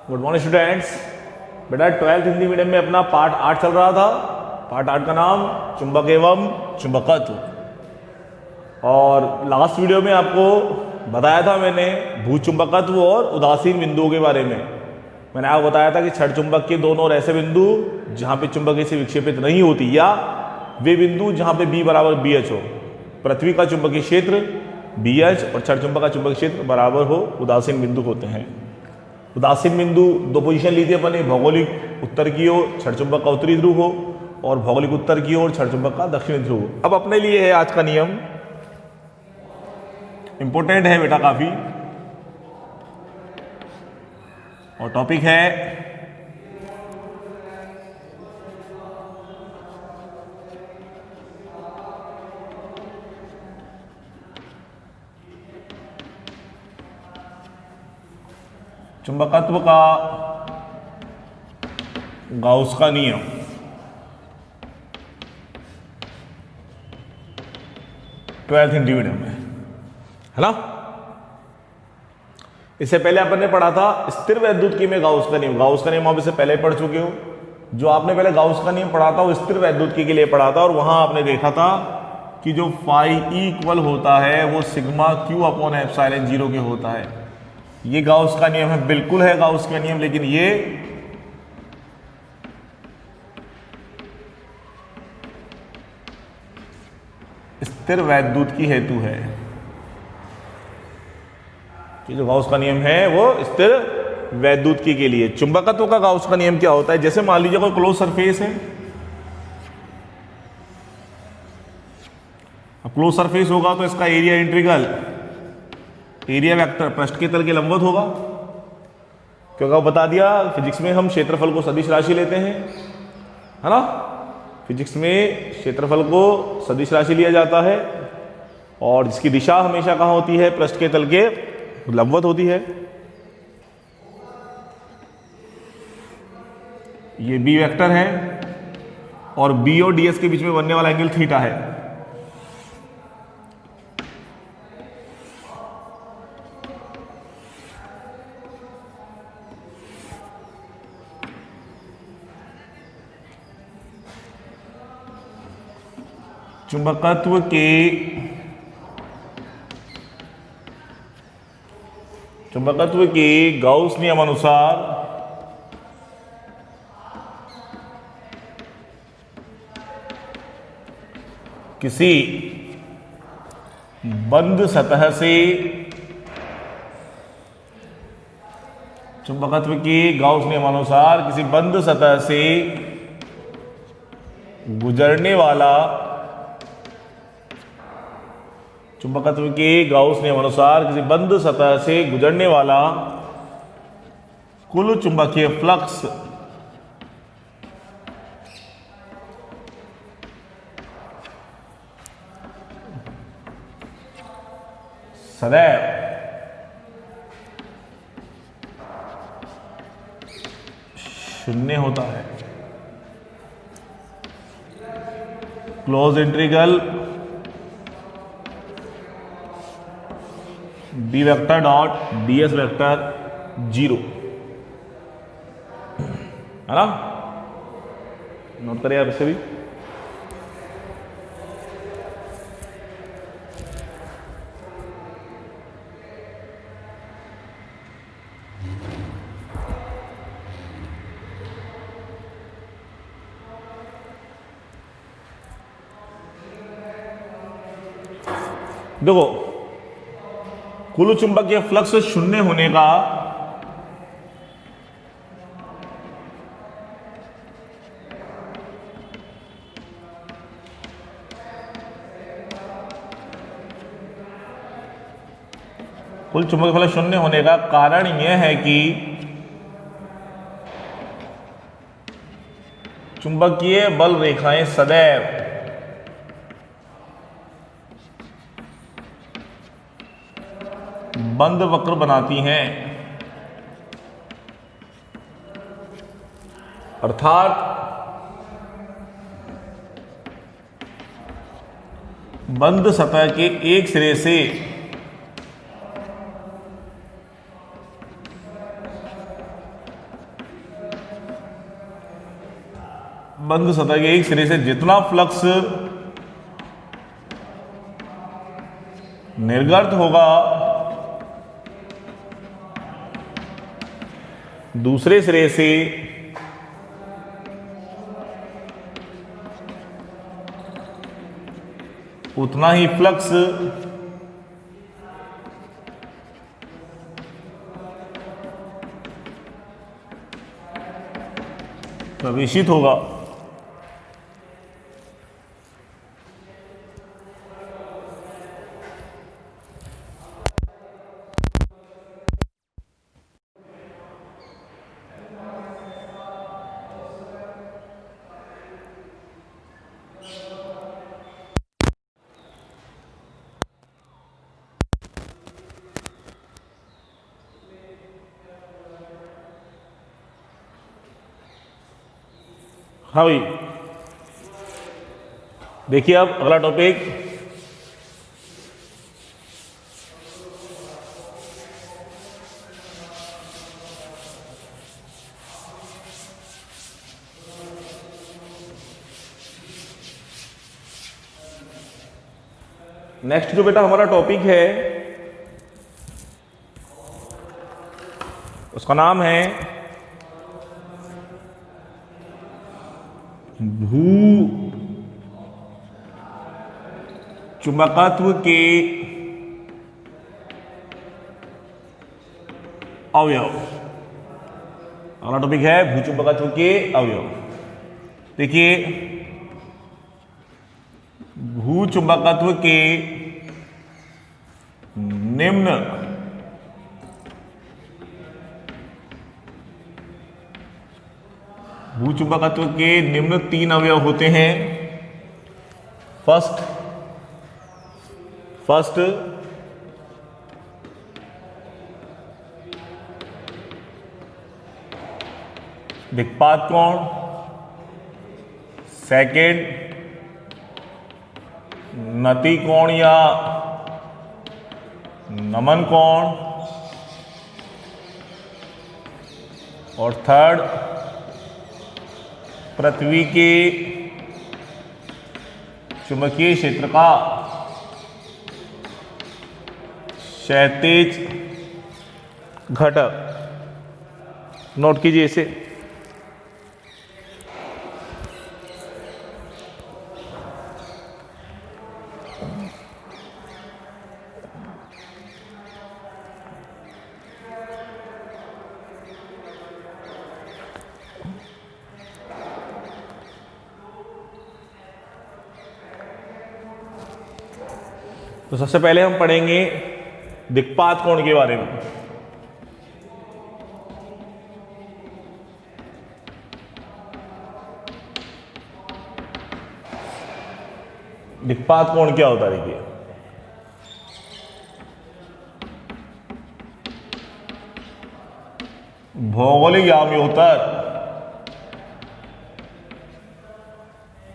Good morning students. बेटा 12th Hindi medium में अपना पार्ट 8 चल रहा था। पार्ट 8 का नाम चुंबक एवं चुंबकत्व। और लास्ट वीडियो में आपको बताया था मैंने भूचुंबकत्व और उदासीन बिंदुओं के बारे में। मैंने आपको बताया था कि छड़ चुंबक के दोनों और ऐसे बिंदु जहां पे चुंबक से विक्षेपित नहीं होती, या वे बिंदु जहां पे B बराबर BH हो। पृथ्वी का चुंबकीय क्षेत्र BH और छड़ चुंबक का चुंबकीय क्षेत्र बराबर हो, उदासीन बिंदु होते हैं। उदासीन बिंदु दो पोजीशन ली थी अपन ने, भौगोलिक उत्तर की ओर छड़ चुंबक का उत्तरी ध्रुव हो और भौगोलिक उत्तर की ओर छड़ चुंबक का दक्षिणी ध्रुव। अब अपने लिए है आज का नियम, इंपॉर्टेंट है बेटा काफी, और टॉपिक है चुंबकत्व का गाउस का नियम। ट्वेल्थ हिंदी मीडियम में है ना। इससे पहले अपन ने पढ़ा था स्थिर वैद्युतिकी में गाउस का नियम। गाउस का नियम आप इससे पहले पढ़ चुके हो। जो आपने पहले गाउस का नियम पढ़ा था वो स्थिर वैद्युतिकी के लिए पढ़ा था, और वहां आपने देखा था कि जो फाई इक्वल होता है वो sigma Q upon epsilon zero के होता है। ये गाउस का नियम है, बिल्कुल है गाउस का नियम, लेकिन ये स्थिर वैद्युतिकी हेतु है। कि जो गाउस का नियम है वो स्थिर वैद्युतिकी के लिए। चुंबकत्व का गाउस का नियम क्या होता है? जैसे मान लीजिए कोई क्लोज सरफेस है, अब क्लोज सरफेस होगा तो इसका एरिया इंटीग्रल एरिया वेक्टर पृष्ठ के तल के लंबवत होगा, क्योंकि वो बता दिया फिजिक्स में हम क्षेत्रफल को सदिश राशि लेते हैं, है ना। फिजिक्स में क्षेत्रफल को सदिश राशि लिया जाता है और जिसकी दिशा हमेशा कहां होती है? पृष्ठ के तल के लंबवत होती है। ये बी वेक्टर है और बी और डीएस के बीच में बनने वाला एंगल थीटा है। चुंबकत्व के गाउस नियम अनुसार किसी बंद सतह से चुंबकत्व के गाउस नियम अनुसार किसी बंद सतह से गुजरने वाला चुंबकत्व के गाउस नियम अनुसार किसी बंद सतह से गुजरने वाला कुल चुंबकीय फ्लक्स सदैव शून्य होता है। Close integral B vector dot DS vector zero, है ना। नोट करें आप इसे भी। देखो, कुल चुंबकीय फ्लक्स शून्य होने का कुल चुंबकीय फ्लक्स शून्य होने का कारण यह है कि चुंबकीय बल रेखाएं सदैव बंद वक्र बनाती हैं, अर्थात बंद सतह के एक सिरे से बंद सतह के एक सिरे से जितना फ्लक्स निर्गत होगा दूसरे सिरे से उतना ही फ्लक्स प्रवेशित होगा। हाँ भाई, देखिए अब अगला टॉपिक नेक्स्ट जो बेटा हमारा टॉपिक है उसका नाम है भू चुंबकत्व के अवयव। अगला टॉपिक है भू चुंबकत्व के अवयव। देखिए, भू चुंबकत्व के निम्न भू चुंबकत्व के निम्न 3 अवयव होते हैं। फर्स्ट दिक्पात कोण, सेकेंड नति कोण या नमन कोण, और थर्ड पृथ्वी के चुंबकीय क्षेत्र का क्षैतिज घटक। नोट कीजिए इसे। तो सबसे पहले हम पढ़ेंगे दिक्पात कोण के बारे में। दिक्पात कोण क्या होता है? देखिए, भौगोलिक याम्योत्तर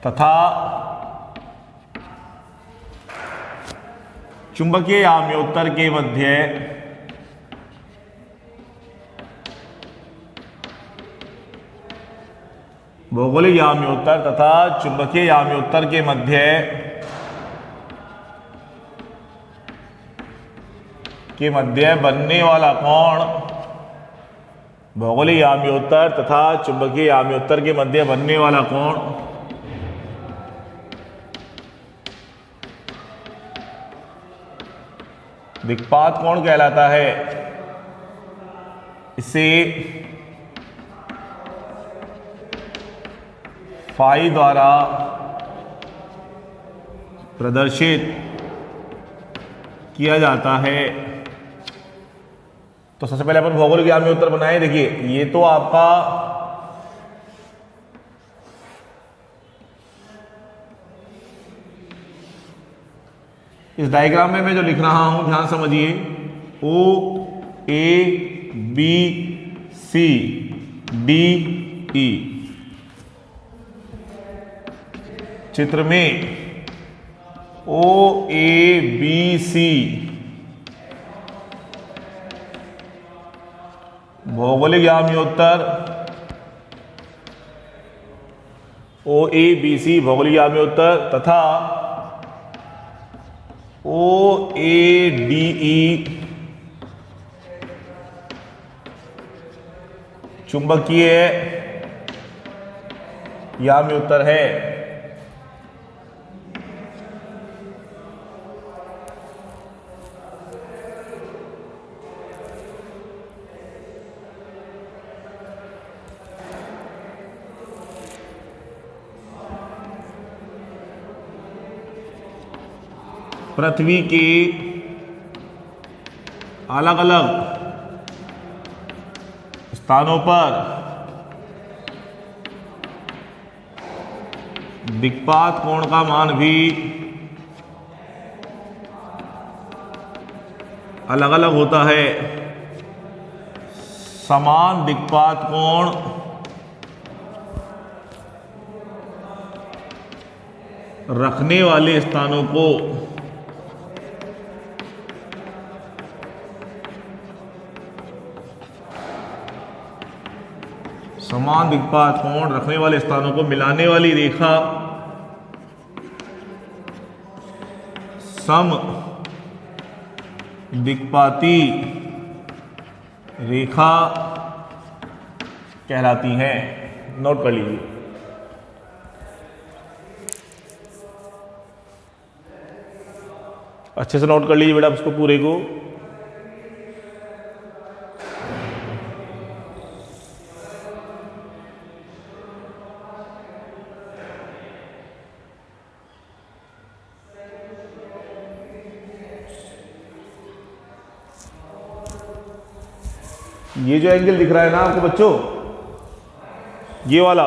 तथा चुंबकीय याम्योत्तर के मध्य भौगोलिक याम्योत्तर तथा चुंबकीय याम्योत्तर के मध्य बनने वाला कोण, भौगोलिक याम्योत्तर तथा चुंबकीय याम्योत्तर के मध्य बनने वाला कोण दिक्पात कोण कहलाता है। इसे फाई द्वारा प्रदर्शित किया जाता है। तो सबसे पहले अपन भौगोलिक याम्योत्तर बनाए। देखिए, ये तो आपका इस डायग्राम में मैं जो लिख रहा हूं ध्यान समझिए, O A B C D E। चित्र में O A B C भौगोलिक याम्योत्तर OABC भौगोलिक यामी उत्तर तथा OADE चुंबकीय यामी उत्तर है। पृथ्वी के अलग अलग स्थानों पर दिक्पात कोण का मान भी अलग अलग होता है। समान दिक्पात कोण रखने वाले स्थानों को समान दिक्पात कोण रखने वाले स्थानों को मिलाने वाली रेखा सम दिक्पाती रेखा कहलाती हैं। नोट कर लीजिए। अच्छे से नोट कर लीजिए बेटा उसको पूरे को। ये जो एंगल दिख रहा है ना आपको बच्चों, ये वाला,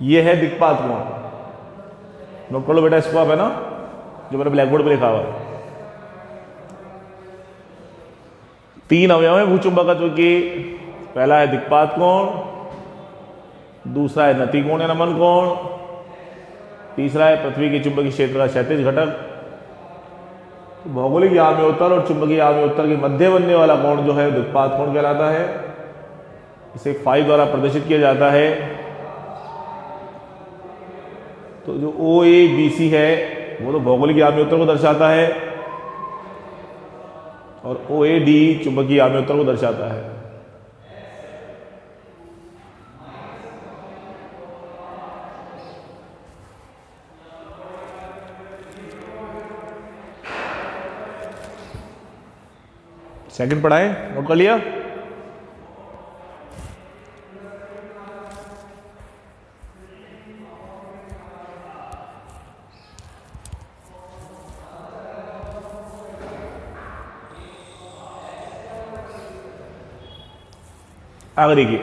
ये है दिक्पात कोण। नोट कर लो बेटा इसको आप, है ना, जो मैंने ब्लैक बोर्ड पे लिखा हुआ है। 3 अवयव है भूचुंबकत्व के। पहला है दिक्पात कोण, दूसरा है नति कोण या नमन कोण, तीसरा है पृथ्वी के चुंबकीय क्षेत्र का क्षैतिज घटक। भौगोलिक याम्योत्तर और चुंबकीय याम्योत्तर के मध्य बनने वाला कोण जो है दिक्पात कोण कहलाता है। इसे फाई द्वारा प्रदर्शित किया जाता है। तो जो OABC है वो तो भौगोलिक याम्योत्तर को दर्शाता है और OAD चुंबकीय याम्योत्तर को दर्शाता है। सेकंड पढ़ाएं, नोट कर लिया। आगे देखिए,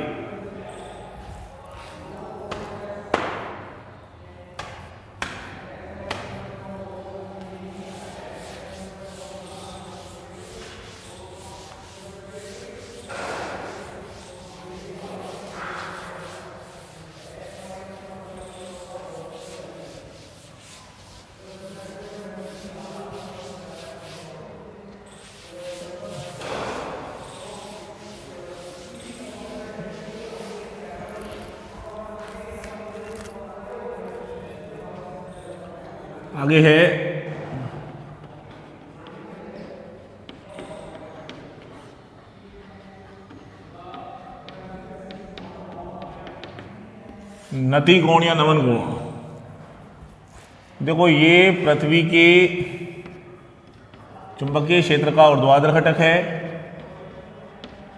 आगे है नति कोण या नमन कोण। देखो ये पृथ्वी के चुंबकीय क्षेत्र का ऊर्ध्वाधर घटक है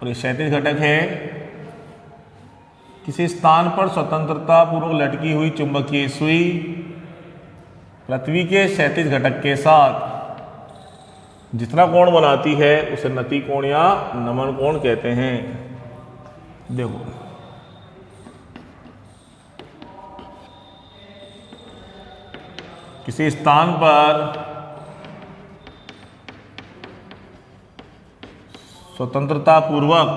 और ये क्षैतिज घटक है। किसी स्थान पर स्वतंत्रता पूर्वक लटकी हुई चुंबकीय सुई पृथ्वी के क्षैतिज घटक के साथ जितना कोण बनाती है उसे नति कोण या नमन कोण कहते हैं। देखो किसी स्थान पर स्वतंत्रता पूर्वक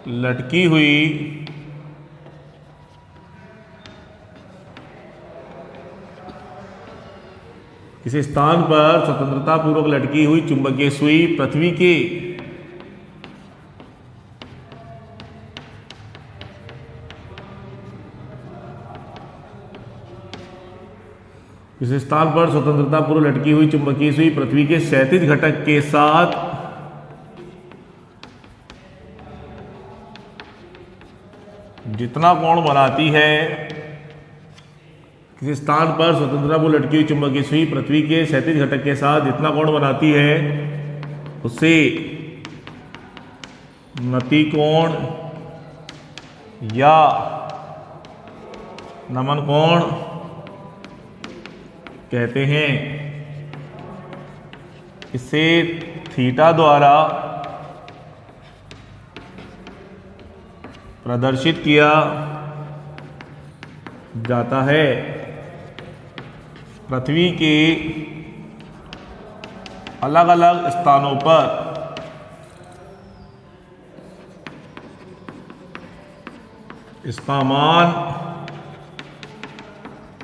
लटकी हुई किसी स्थान पर स्वतंत्रता पूर्वक लटकी हुई चुंबकीय सुई पृथ्वी के किसी स्थान पर स्वतंत्रता पूर्व लटकी हुई चुंबकीय सुई पृथ्वी के क्षैतिज घटक के साथ जितना कोण बनाती है, किसी स्थान पर स्वतंत्रता पूर्व लटकी हुई चुंबकीय सुई पृथ्वी के क्षैतिज घटक के साथ जितना कोण बनाती है उसे नति कोण या नमन कोण कहते हैं। इसे थीटा द्वारा प्रदर्शित किया जाता है। पृथ्वी के अलग अलग स्थानों पर इसका मान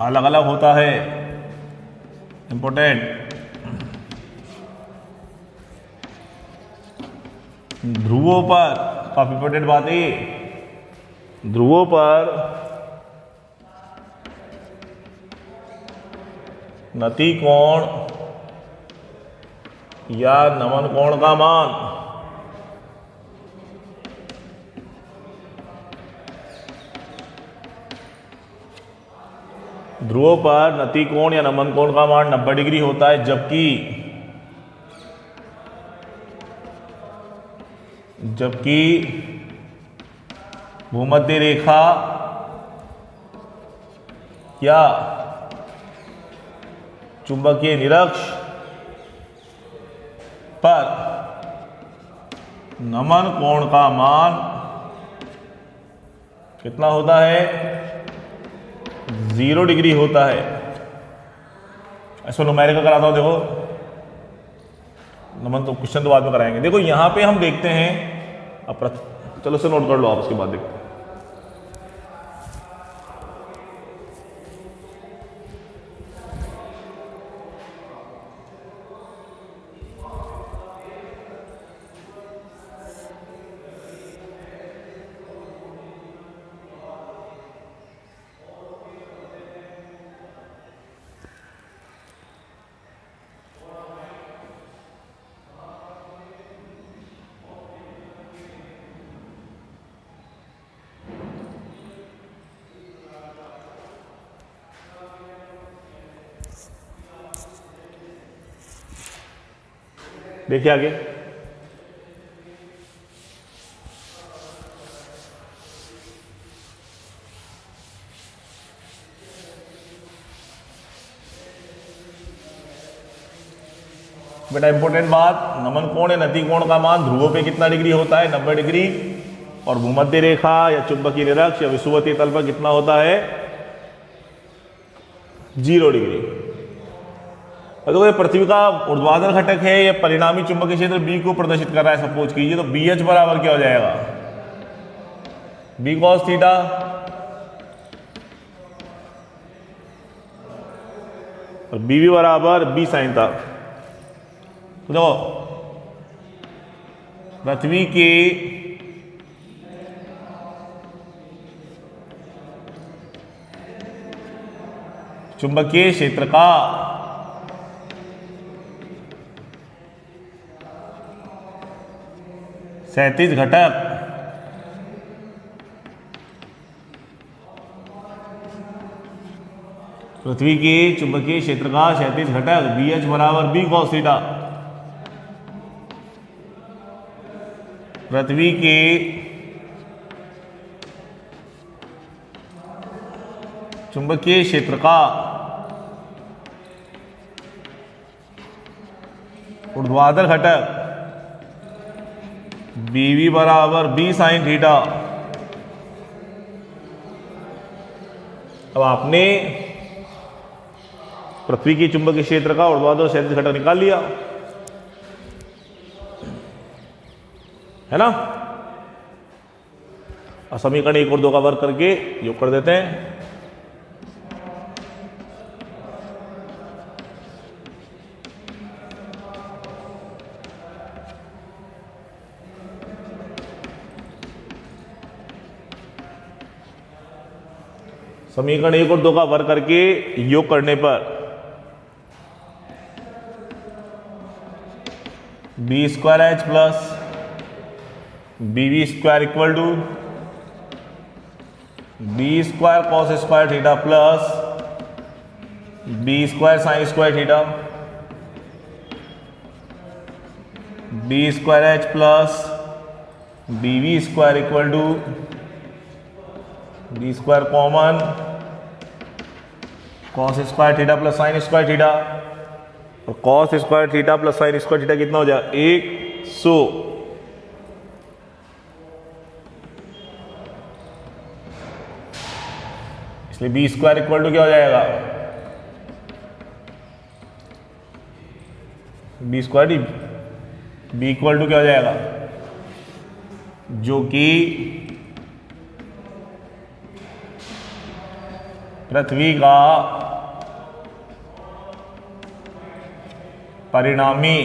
अलग अलग होता है। इंपॉर्टेंट, ध्रुवों पर, काफी इंपॉर्टेंट बात है, ध्रुवों पर नति कोण या नमन कोण का मान ध्रुवों पर नति कोण या नमन कोण का मान 90 डिग्री होता है, जबकि भूमध्य रेखा या चुंबकीय निरक्ष पर नमन कोण का मान कितना होता है? 0 डिग्री होता है। ऐसा न्यूमेरिकल कराता हूं, देखो नमन तो क्वेश्चन तो बाद में कराएंगे। देखो यहां पे हम देखते हैं, अब चलो से नोट कर लो आप, उसके बाद देखते हैं। देखिए आगे, बेटा इंपॉर्टेंट बात, नमन कोण या नति कोण का मान ध्रुवों पे कितना डिग्री होता है? 90 डिग्री। और भूमध्य रेखा या चुंबकीय निरक्ष या विषुवतीय तल पर कितना होता है? 0 डिग्री। और देखो ये पृथ्वी का ऊर्ध्वाधर घटक है, ये परिणामी चुंबकीय क्षेत्र बी को प्रदर्शित कर रहा है, सपोज कीजिए, तो बी एच बराबर क्या हो जाएगा? B cos theta. और बी भी बराबर बी साइन था। तो देखो पृथ्वी के चुंबकीय क्षेत्र का क्षैतिज घटक पृथ्वी के चुंबकीय क्षेत्र का क्षैतिज घटक बी एच बराबर बी कॉस थीटा। पृथ्वी के चुंबकीय क्षेत्र का ऊर्ध्वाधर घटक बीवी बराबर बी साइन थीटा। अब आपने पृथ्वी की चुंबकीय क्षेत्र का ऊर्ध्वाधर क्षैतिज घटक निकाल लिया है ना। और समीकरण 1 और 2 का वर्क करके योग कर देते हैं। समीकरण 1 और 2 का वर्क करके योग करने पर B square H plus B V square equal to B square cos square theta plus B square sine square theta, B square H plus B V square equal to B square common cos square theta plus sine square theta, और cos square theta plus sine square theta कितना हो जाएगा 100। इसलिए B square equal to क्या हो जाएगा, B square B equal to क्या हो जाएगा, जो कि पृथ्वी का परिणामी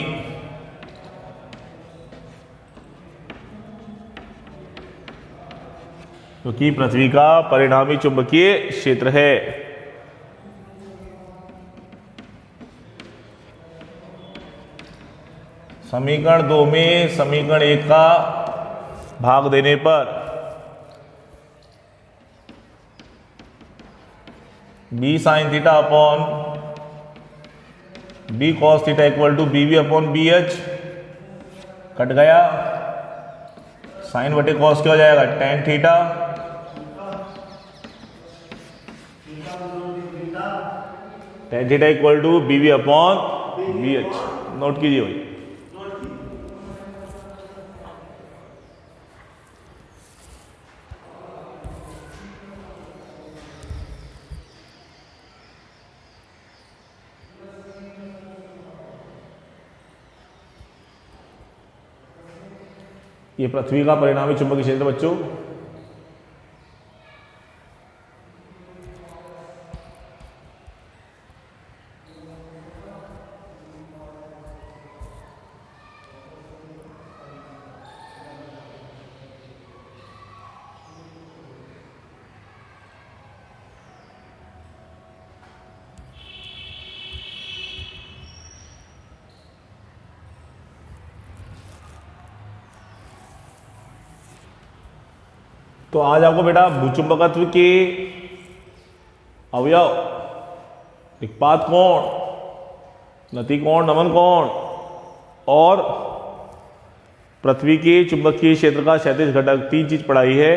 क्योंकि पृथ्वी का परिणामी चुंबकीय क्षेत्र है। समीकरण 2 में समीकरण 1 का भाग देने पर B sine theta upon B cos theta equal to B V upon B H कट गया, साइन बटे कॉस क्या हो जाएगा tan theta, tan theta equal to B V upon B H. Note कीजिए भाई। ये पृथ्वी का परिणामी चुंबकीय क्षेत्र बच्चों। तो आज आपको बेटा भूचुंबकत्व के अवयव, दिक्पात कोण, नतिकोण, नमन कोण और पृथ्वी के चुंबकीय क्षेत्र का क्षैतिज घटक 3 चीज पढ़ाई है।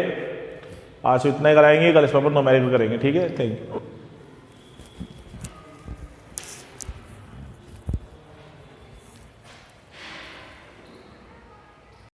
आज इतना ही कराएंगे, कल इस पर न्यूमेरिकल करेंगे। ठीक है, थैंक यू।